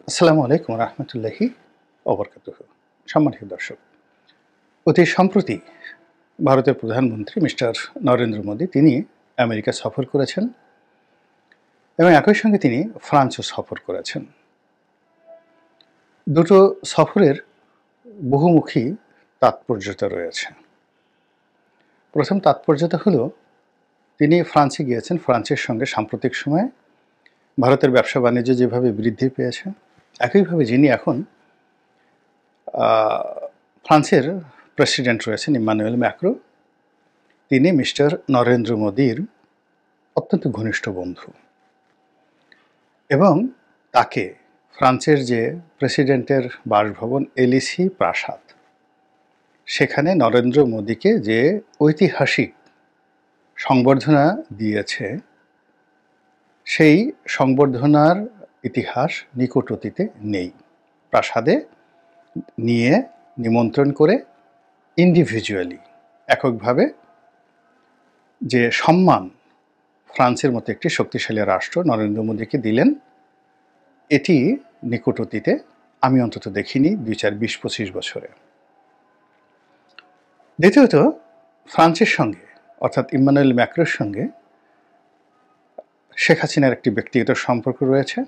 আসসালামু আলাইকুম রহমতুল্লাহি ওবরকাতুহু। সম্মানিত দর্শক, অতি সম্প্রতি ভারতের প্রধানমন্ত্রী মিস্টার নরেন্দ্র মোদী তিনি আমেরিকা সফর করেছেন এবং একই সঙ্গে তিনি ফ্রান্সও সফর করেছেন। দুটো সফরের বহুমুখী তাৎপর্যতা রয়েছে। প্রথম তাৎপর্যতা হলো তিনি ফ্রান্সে গিয়েছেন, ফ্রান্সের সঙ্গে সাম্প্রতিক সময়ে ভারতের ব্যবসা বাণিজ্য যেভাবে বৃদ্ধি পেয়েছে, একইভাবে যিনি এখন ফ্রান্সের প্রেসিডেন্ট রয়েছেন ইম্মানুয়েল ম্যাক্রো, তিনি মিস্টার নরেন্দ্র মোদীর অত্যন্ত ঘনিষ্ঠ বন্ধু এবং তাকে ফ্রান্সের যে প্রেসিডেন্টের বাসভবন এলিসি প্রাসাদ, সেখানে নরেন্দ্র মোদীকে যে ঐতিহাসিক সংবর্ধনা দিয়েছে, সেই সংবর্ধনার ইতিহাস নিকট অতীতে নেই। প্রাসাদে নিয়ে নিমন্ত্রণ করে ইন্ডিভিজুয়ালি, এককভাবে যে সম্মান ফ্রান্সের মতো একটি শক্তিশালী রাষ্ট্র নরেন্দ্র মোদীকে দিলেন, এটি নিকট অতীতে আমি অন্তত দেখিনি ২-২৫ বছরে। দ্বিতীয়ত, ফ্রান্সের সঙ্গে অর্থাৎ ইম্মানুয়েল ম্যাক্রোর সঙ্গে শেখ হাসিনার একটি ব্যক্তিগত সম্পর্ক রয়েছে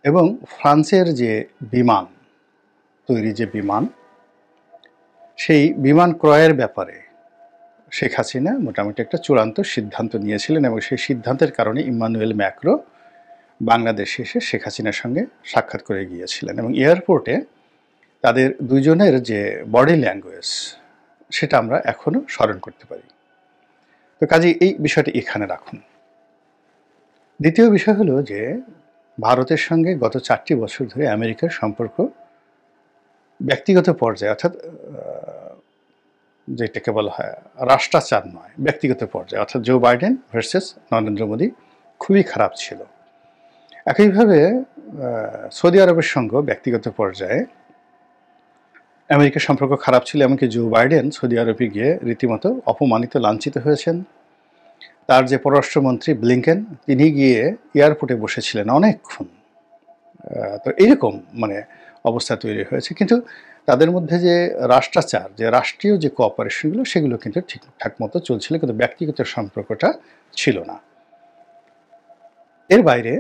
এবং ফ্রান্সের যে বিমান তৈরি, যে বিমান, সেই বিমান ক্রয়ের ব্যাপারে শেখ হাসিনা মোটামুটি একটা চূড়ান্ত সিদ্ধান্ত নিয়েছিলেন এবং সেই সিদ্ধান্তের কারণে ইম্মানুয়েল ম্যাক্রো বাংলাদেশে এসে শেখ হাসিনার সঙ্গে সাক্ষাৎ করে গিয়েছিলেন এবং এয়ারপোর্টে তাদের দুজনের যে বডি ল্যাঙ্গুয়েজ, সেটা আমরা এখনও স্মরণ করতে পারি। তো কাজেই এই বিষয়টি এখানে রাখুন। দ্বিতীয় বিষয় হলো যে ভারতের সঙ্গে গত 4টি বছর ধরে আমেরিকার সম্পর্ক ব্যক্তিগত পর্যায়ে, অর্থাৎ যেটাকে বলা হয় রাষ্ট্রাচার নয়, ব্যক্তিগত পর্যায়ে, অর্থাৎ Joe Biden versus Narendra Modi খুবই খারাপ ছিল। একইভাবে সৌদি আরবের সঙ্গেও ব্যক্তিগত পর্যায়ে আমেরিকার সম্পর্ক খারাপ ছিল, এমনকি জো বাইডেন সৌদি আরবে গিয়ে রীতিমতো অপমানিত, লাঞ্ছিত হয়েছেন। তার যে পররাষ্ট্রমন্ত্রী ব্লিংকেন, তিনি গিয়ে এয়ারপোর্টে বসেছিলেন অনেকক্ষণ। তো এইরকম অবস্থা তৈরি হয়েছে, কিন্তু তাদের মধ্যে যে রাষ্ট্রাচার, যে রাষ্ট্রীয় যে কোঅপারেশনগুলো, সেগুলো কিন্তু ঠিকঠাক মতো চলছিল, কিন্তু ব্যক্তিগত সম্পর্কটা ছিল না। এর বাইরে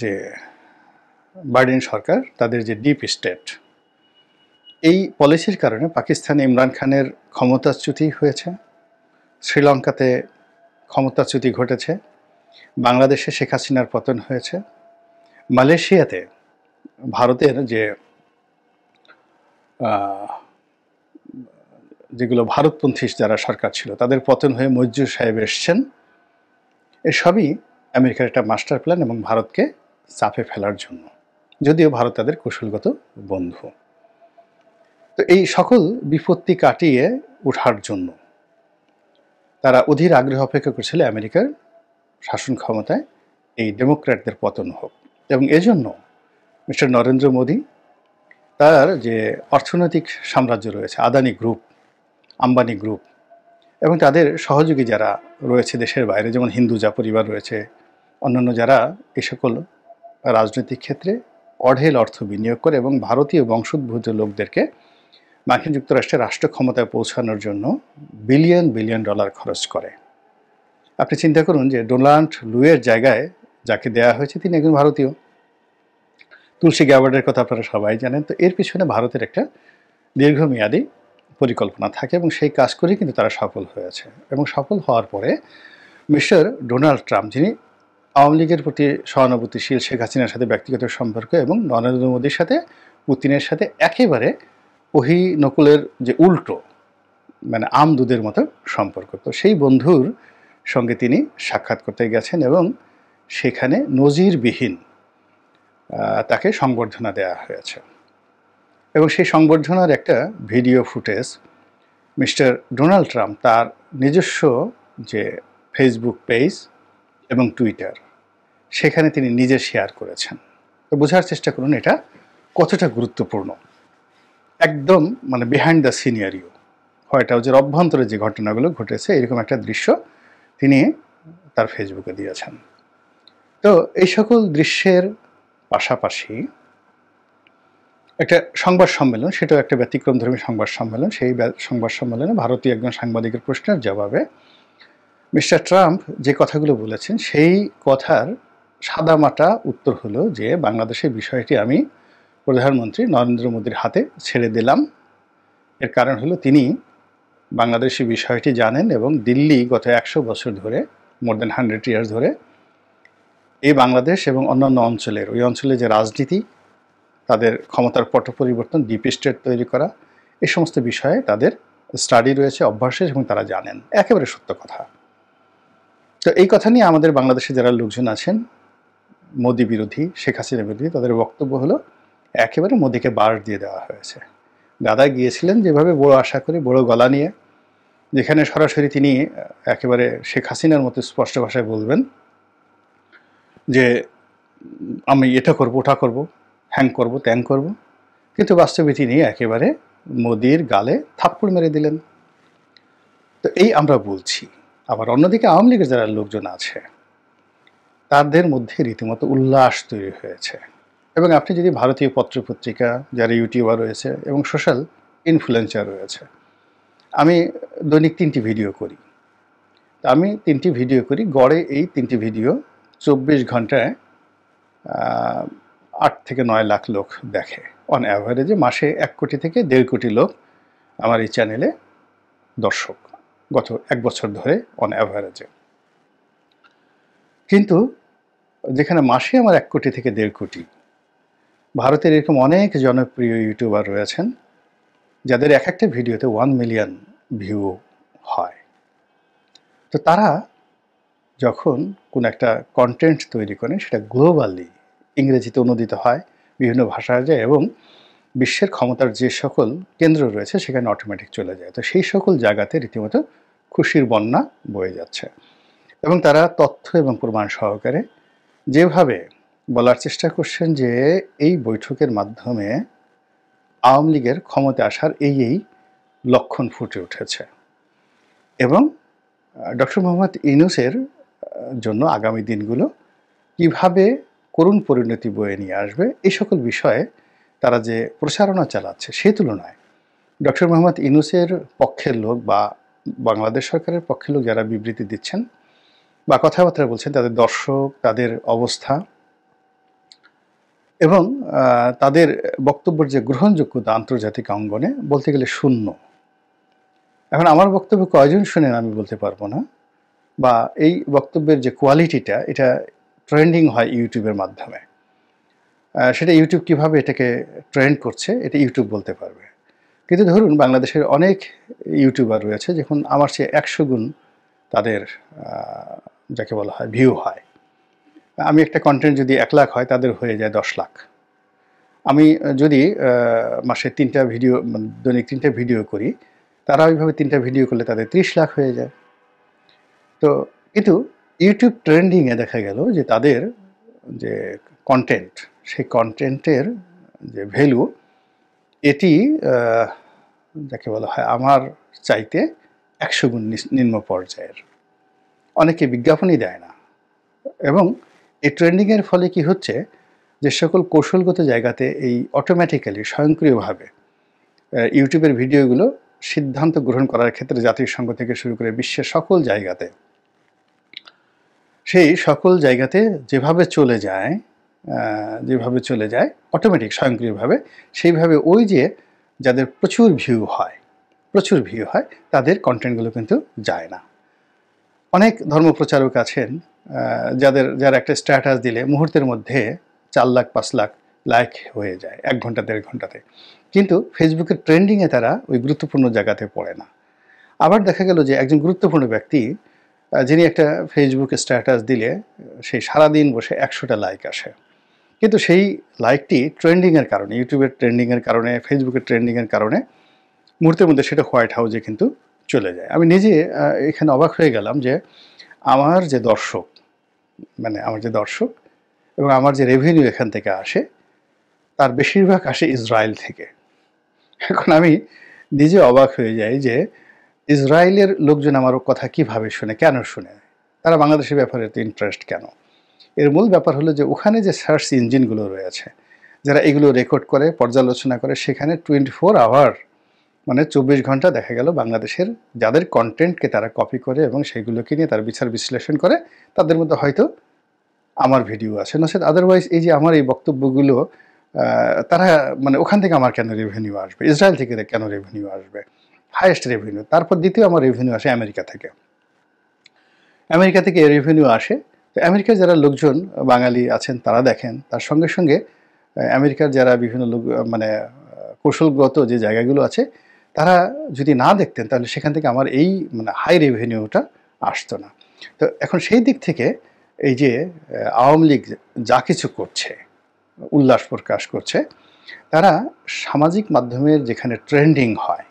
যে বাইডেন সরকার, তাদের যে ডিপ স্টেট, এই পলিসির কারণে পাকিস্তানে ইমরান খানের ক্ষমতাচ্যুতি হয়েছে, শ্রীলঙ্কাতে ক্ষমতাচ্যুতি ঘটেছে, বাংলাদেশে শেখ হাসিনার পতন হয়েছে, মালয়েশিয়াতে ভারতের যেগুলো ভারতপন্থী যারা সরকার ছিল, তাদের পতন হয়ে মঞ্জুর সাহেব এসছেন। এসবই আমেরিকার একটা মাস্টার প্ল্যান এবং ভারতকে চাপে ফেলার জন্য, যদিও ভারত তাদের কৌশলগত বন্ধু। তো এই সকল বিপত্তি কাটিয়ে ওঠার জন্য তারা অধীর আগ্রহ অপেক্ষা করছিল আমেরিকার শাসন ক্ষমতায় এই ডেমোক্র্যাটদের পতন হোক, এবং এজন্য মিস্টার নরেন্দ্র মোদী তার যে অর্থনৈতিক সাম্রাজ্য রয়েছে, আদানি গ্রুপ, আম্বানি গ্রুপ, এবং তাদের সহযোগী যারা রয়েছে দেশের বাইরে, যেমন হিন্দুজা পরিবার রয়েছে, অন্যান্য যারা এই সকল রাজনৈতিক ক্ষেত্রে অঢেল অর্থ বিনিয়োগ করে এবং ভারতীয় বংশোদ্ভূত লোকদেরকে মার্কিন যুক্তরাষ্ট্রের রাষ্ট্র ক্ষমতায় পৌঁছানোর জন্য বিলিয়ন বিলিয়ন ডলার খরচ করে। আপনি চিন্তা করুন যে ডোনাল্ড লুয়ের জায়গায় যাকে দেয়া হয়েছে, তিনি একজন ভারতীয়। তুলসী গ্যাবার্ডের কথা আপনারা সবাই জানেন। তো এর পিছনে ভারতের একটা দীর্ঘমেয়াদী পরিকল্পনা থাকে এবং সেই কাজ করেই কিন্তু তারা সফল হয়েছে। এবং সফল হওয়ার পরে মিস্টার ডোনাল্ড ট্রাম্প, যিনি আওয়ামী লীগের প্রতি সহানুভূতিশীল, শেখ হাসিনার সাথে ব্যক্তিগত সম্পর্ক এবং নরেন্দ্র মোদীর সাথে, পুতিনের সাথে একেবারে ওহি নকুলের যে উল্টো, আম দুধের মতো সম্পর্ক। তো সেই বন্ধুর সঙ্গে তিনি সাক্ষাৎ করতে গেছেন এবং সেখানে নজিরবিহীন তাকে সংবর্ধনা দেওয়া হয়েছে। এবং সেই সংবর্ধনার একটা video footage mister Donald Trump তার নিজস্ব যে ফেসবুক পেজ এবং টুইটার, সেখানে তিনি নিজে শেয়ার করেছেন। তো বোঝার চেষ্টা করুন এটা কতটা গুরুত্বপূর্ণ। একদম বিহাইন্ড দ্য সিনারিও, হোয়াইট হাউসের অভ্যন্তরে যে ঘটনাগুলো ঘটেছে, এরকম একটা দৃশ্য তিনি তার ফেসবুকে দিয়েছেন। তো এই সকল দৃশ্যের পাশাপাশি একটা সংবাদ সম্মেলন, সেটাও একটা ব্যতিক্রমধর্মী সংবাদ সম্মেলন। সেই সংবাদ সম্মেলনে ভারতীয় একজন সাংবাদিকের প্রশ্নের জবাবে মিস্টার ট্রাম্প যে কথাগুলো বলেছেন সেই কথার সাদামাটা উত্তর হলো যে বাংলাদেশের বিষয়টি আমি প্রধানমন্ত্রী নরেন্দ্র মোদীর হাতে ছেড়ে দিলাম। এর কারণ হলো তিনি বাংলাদেশি বিষয়টি জানেন এবং দিল্লি গত 100 বছর ধরে, মোর দ্যান 100 ইয়ার্স ধরে এই বাংলাদেশ এবং অন্যান্য অঞ্চলের, ওই অঞ্চলে যে রাজনীতি, তাদের ক্ষমতার পট পরিবর্তন, ডিপ স্টেট তৈরি করা, এই সমস্ত বিষয়ে তাদের স্টাডি রয়েছে, অভ্যাস রয়েছে এবং তারা জানেন। একেবারে সত্য কথা। তো এই কথা নিয়ে আমাদের বাংলাদেশে যারা লোকজন আছেন মোদি বিরোধী, শেখ হাসিনা বিরোধী, তাদের বক্তব্য হলো একেবারে মোদিকে বার দিয়ে দেওয়া হয়েছে। দাদা গিয়েছিলেন যেভাবে বড় আশা করে, বড় গলা নিয়ে, যেখানে সরাসরি তিনি একেবারে শেখ হাসিনার মতো স্পষ্ট ভাষায় বলবেন যে আমি এটা করব, ওটা করব, হ্যাং করব, ত্যাং করব, কিন্তু বাস্তবে তিনি একেবারে মোদির গালে থাপ্পড় মেরে দিলেন। তো এই আমরা বলছি। আবার অন্যদিকে আওয়ামী লীগের যারা লোকজন আছে তাদের মধ্যে রীতিমতো উল্লাস তৈরি হয়েছে। এবং আপনি যদি ভারতীয় পত্রপত্রিকা, যারা ইউটিউবার রয়েছে এবং সোশ্যাল ইনফ্লুয়েন্সার রয়েছে, আমি দৈনিক 3টি ভিডিও করি। আমি 3টি ভিডিও করি, গড়ে এই 3টি ভিডিও 24 ঘন্টায় 8 থেকে 9 লাখ লোক দেখে। অন অ্যাভারেজে মাসে 1 কোটি থেকে 1.5 কোটি লোক আমার এই চ্যানেলে দর্শক, গত 1 বছর ধরে অন অ্যাভারেজে। কিন্তু যেখানে মাসে আমার 1 কোটি থেকে 1.5 কোটি, ভারতের এরকম অনেক জনপ্রিয় ইউটিউবার রয়েছেন যাদের এক একটা ভিডিওতে 1 মিলিয়ন ভিউ হয়। তো তারা যখন কোন একটা কন্টেন্ট তৈরি করেন, সেটা গ্লোবালি ইংরেজিতে অনুদিত হয়, বিভিন্ন ভাষায় যায় এবং বিশ্বের ক্ষমতার যে সকল কেন্দ্র রয়েছে সেখানে অটোমেটিক চলে যায়। তো সেই সকল জায়গাতে রীতিমতো খুশির বন্যা বয়ে যাচ্ছে এবং তারা তথ্য এবং প্রমাণ সহকারে যেভাবে বলার চেষ্টা করছেন যে এই বৈঠকের মাধ্যমে আওয়ামী লীগের ক্ষমতা আসার এই লক্ষণ ফুটে উঠেছে এবং ডক্টর মোহাম্মদ ইউনূসের জন্য আগামী দিনগুলো কিভাবে করুণ পরিণতি বয়ে নিয়ে আসবে, এই সকল বিষয়ে তারা যে প্রচারণা চালাচ্ছে, সেই তুলনায় ডক্টর মোহাম্মদ ইউনূসের পক্ষের লোক বা বাংলাদেশ সরকারের পক্ষের লোক যারা বিবৃতি দিচ্ছেন বা কথাবার্তা বলছেন, তাদের দর্শক, তাদের অবস্থা এবং তাদের বক্তব্যের যে গ্রহণযোগ্যতা আন্তর্জাতিক অঙ্গনে বলতে গেলে শূন্য। এখন আমার বক্তব্য কয়জন শুনেন আমি বলতে পারবো না, বা এই বক্তব্যের যে কোয়ালিটিটা, এটা ট্রেন্ডিং হয় ইউটিউবের মাধ্যমে, সেটা ইউটিউব কিভাবে এটাকে ট্রেন্ড করছে এটা ইউটিউব বলতে পারবে। কিন্তু ধরুন বাংলাদেশের অনেক ইউটিউবার রয়েছে যখন আমার চেয়ে 100 গুণ তাদের যাকে বলা হয় ভিউ হয়। আমি একটা কন্টেন্ট যদি 1 লাখ হয়, তাদের হয়ে যায় 10 লাখ। আমি যদি মাসে 3টা ভিডিও, দৈনিক 3টা ভিডিও করি, তারা ওইভাবে 3টা ভিডিও করলে তাদের 30 লাখ হয়ে যায়। তো কিন্তু ইউটিউব ট্রেন্ডিংয়ে দেখা গেল যে তাদের যে কন্টেন্ট, সেই কন্টেন্টের যে ভ্যালু, এটি যাকে বলা হয় আমার চাইতে 100 গুণ নিম্ন পর্যায়ের। অনেকে বিজ্ঞাপনই দেয় না। এবং এই ট্রেন্ডিংয়ের ফলে কি হচ্ছে, যে সকল কৌশলগত জায়গাতে এই অটোমেটিক্যালি স্বয়ংক্রিয়ভাবে ইউটিউবের ভিডিওগুলো সিদ্ধান্ত গ্রহণ করার ক্ষেত্রে জাতিসংঘ থেকে শুরু করে বিশ্বের সকল জায়গাতে, সেই সকল জায়গাতে যেভাবে চলে যায় অটোমেটিক স্বয়ংক্রিয়ভাবে, সেইভাবে ওই যে যাদের প্রচুর ভিউ হয় তাদের কন্টেন্টগুলো কিন্তু যায় না। অনেক ধর্মপ্রচারক আছেন যারা একটা স্ট্যাটাস দিলে মুহূর্তের মধ্যে 4 লাখ 5 লাখ লাইক হয়ে যায় 1 ঘন্টা 1.5 ঘন্টাতে, কিন্তু ফেসবুকের ট্রেন্ডিংয়ে তারা ওই গুরুত্বপূর্ণ জায়গাতে পড়ে না। আবার দেখা গেল যে একজন গুরুত্বপূর্ণ ব্যক্তি যিনি একটা ফেসবুকে স্ট্যাটাস দিলে সেই সারাদিন বসে 100টা লাইক আসে, কিন্তু সেই লাইকটি ট্রেন্ডিংয়ের কারণে, ইউটিউবের ট্রেন্ডিংয়ের কারণে, ফেসবুকের ট্রেন্ডিংয়ের কারণে মুহূর্তের মধ্যে সেটা হোয়াইট হাউসে কিন্তু চলে যায়। আমি নিজে এখানে অবাক হয়ে গেলাম যে আমার যে দর্শক এবং আমার যে রেভিনিউ এখান থেকে আসে, তার বেশিরভাগ আসে ইসরায়েল থেকে। এখন আমি নিজে অবাক হয়ে যাই যে ইসরায়েলের লোকজন আমার কথা কিভাবে শুনে, কেন শুনে, তারা বাংলাদেশের ব্যাপারে এত ইন্টারেস্ট কেন? এর মূল ব্যাপার হলো যে ওখানে যে সার্চ ইঞ্জিনগুলো রয়েছে, যারা এগুলো রেকর্ড করে, পর্যালোচনা করে, সেখানে 24 আওয়ার মানে 24 ঘন্টা দেখা গেল বাংলাদেশের যাদের কন্টেন্টকে তারা কপি করে এবং সেগুলোকে নিয়ে তারা বিচার বিশ্লেষণ করে, তাদের মধ্যে হয়তো আমার ভিডিও আছে। নচেত আদারওয়াইজ এই যে আমার এই বক্তব্যগুলো তারা মানে ওখান থেকে আমার কেন রেভিনিউ আসবে, ইসরায়েল থেকে কেন রেভিনিউ আসবে, হাইয়েস্ট রেভিনিউ। তারপর দ্বিতীয় আমার রেভিনিউ আসে আমেরিকা থেকে। আমেরিকা থেকে রেভিনিউ আসে, তো আমেরিকার যারা লোকজন বাঙালি আছেন তারা দেখেন, তার সঙ্গে সঙ্গে আমেরিকার যারা বিভিন্ন লোক মানে কৌশলগত যে জায়গাগুলো আছে তারা যদি না দেখতেন তাহলে সেখান থেকে আমার এই মানে হাই রেভিনিউটা আসতো না। তো এখন সেই দিক থেকে এই যে আওয়ামী লীগ যা কিছু করছে, উল্লাস প্রকাশ করছে, তারা সামাজিক মাধ্যমের যেখানে ট্রেন্ডিং হয়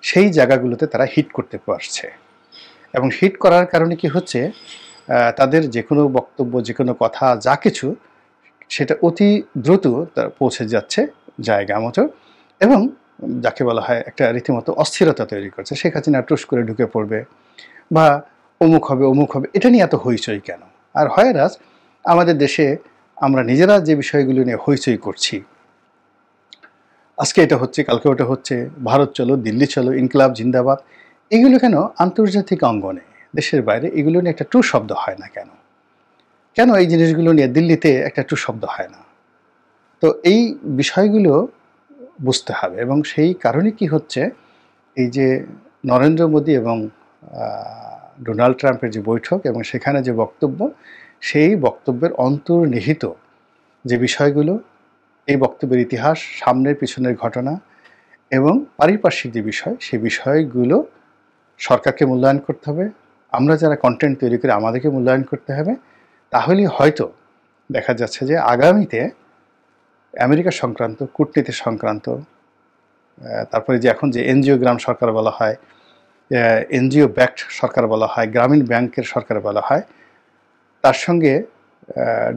সেই জায়গাগুলোতে তারা হিট করতে পারছে। এবং হিট করার কারণে কি হচ্ছে, তাদের যে কোনো বক্তব্য, যে কোনো কথা, যা কিছু সেটা অতি দ্রুত তার পৌঁছে যাচ্ছে জায়গা মতো, এবং যাকে বলা হয় একটা রীতিমতো অস্থিরতা তৈরি করছে। শেখ হাসিনা টুস করে ঢুকে পড়বে বা অমুক হবে অমুক হবে, এটা নিয়ে এত হইচই কেন? আর হয় রাজ আমাদের দেশে আমরা নিজেরা যে বিষয়গুলো নিয়ে হইচই করছি, আজকে এটা হচ্ছে, কালকে ওটা হচ্ছে, ভারত চলো, দিল্লি চলো, ইনকলাব জিন্দাবাদ, এগুলো কেন আন্তর্জাতিক অঙ্গনে, দেশের বাইরে এগুলো নিয়ে একটা টু শব্দ হয় না কেন? কেন এই জিনিসগুলো নিয়ে দিল্লিতে একটা টু শব্দ হয় না? তো এই বিষয়গুলো বুঝতে হবে। এবং সেই কারণে কি হচ্ছে, এই যে নরেন্দ্র মোদী এবং ডোনাল্ড ট্রাম্পের যে বৈঠক এবং সেখানে যে বক্তব্য, সেই বক্তব্যের অন্তর্নিহিত যে বিষয়গুলো, এই বক্তব্যের ইতিহাস, সামনের পিছনের ঘটনা এবং পারিপার্শ্বিক যে বিষয়, সেই বিষয়গুলো সরকারকে মূল্যায়ন করতে হবে। আমরা যারা কন্টেন্ট তৈরি করি আমাদেরকে মূল্যায়ন করতে হবে। তাহলেই হয়তো দেখা যাচ্ছে যে আগামীতে আমেরিকা সংক্রান্ত, কূটনীতি সংক্রান্ত, তারপরে যে এখন যে এনজিও গ্রাম সরকার বলা হয়, এনজিও ব্যাক্ট সরকার বলা হয়, গ্রামীণ ব্যাংকের সরকার বলা হয়, তার সঙ্গে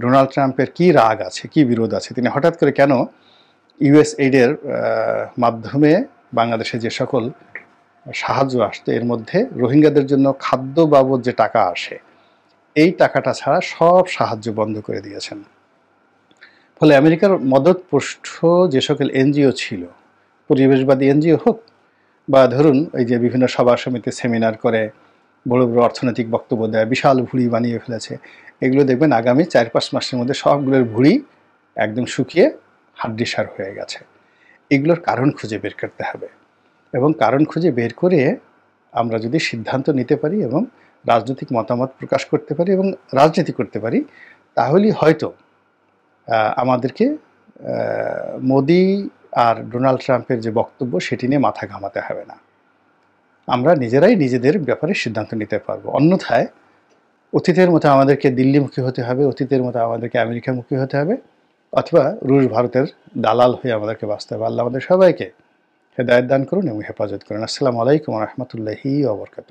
ডোনাল্ড ট্রাম্পের কী রাগ আছে, কী বিরোধ আছে, তিনি হঠাৎ করে কেন ইউএসএইডের মাধ্যমে বাংলাদেশে যে সকল সাহায্য আসতো এর মধ্যে রোহিঙ্গাদের জন্য খাদ্য বাবদ যে টাকা আসে, এই টাকাটা ছাড়া সব সাহায্য বন্ধ করে দিয়েছেন। ফলে আমেরিকার মদতপুষ্ট যে সকল এনজিও ছিল, পরিবেশবাদী এনজিও হোক বা ধরুন এই যে বিভিন্ন সভা সমিতি সেমিনার করে বড় বড় অর্থনৈতিক বক্তব্য দেয়, বিশাল ভুঁড়ি বানিয়ে ফেলেছে, এগুলো দেখবেন আগামী 4-5 মাসের মধ্যে সবগুলোর ভুঁড়ি একদম শুকিয়ে হাড্ডিসার হয়ে গেছে। এগুলোর কারণ খুঁজে বের করতে হবে, এবং কারণ খুঁজে বের করে আমরা যদি সিদ্ধান্ত নিতে পারি এবং রাজনৈতিক মতামত প্রকাশ করতে পারি এবং রাজনীতি করতে পারি, তাহলেই হয়তো আমাদেরকে মোদি আর ডোনাল্ড ট্রাম্পের যে বক্তব্য সেটি নিয়ে মাথা ঘামাতে হবে না। আমরা নিজেরাই নিজেদের ব্যাপারে সিদ্ধান্ত নিতে পারবো। অন্যথায় অতীতের মতো আমাদেরকে দিল্লিমুখী হতে হবে, অতীতের মতো আমাদেরকে আমেরিকামুখী হতে হবে, অথবা রুশ ভারতের দালাল হয়ে আমাদেরকে বাঁচতে হবে। আল্লাহ আমাদের সবাইকে হেদায়েত দান করুন এবং হেফাজত করুন। আসসালামু আলাইকুম ওয়া রাহমাতুল্লাহি ওয়া বারাকাতুহু।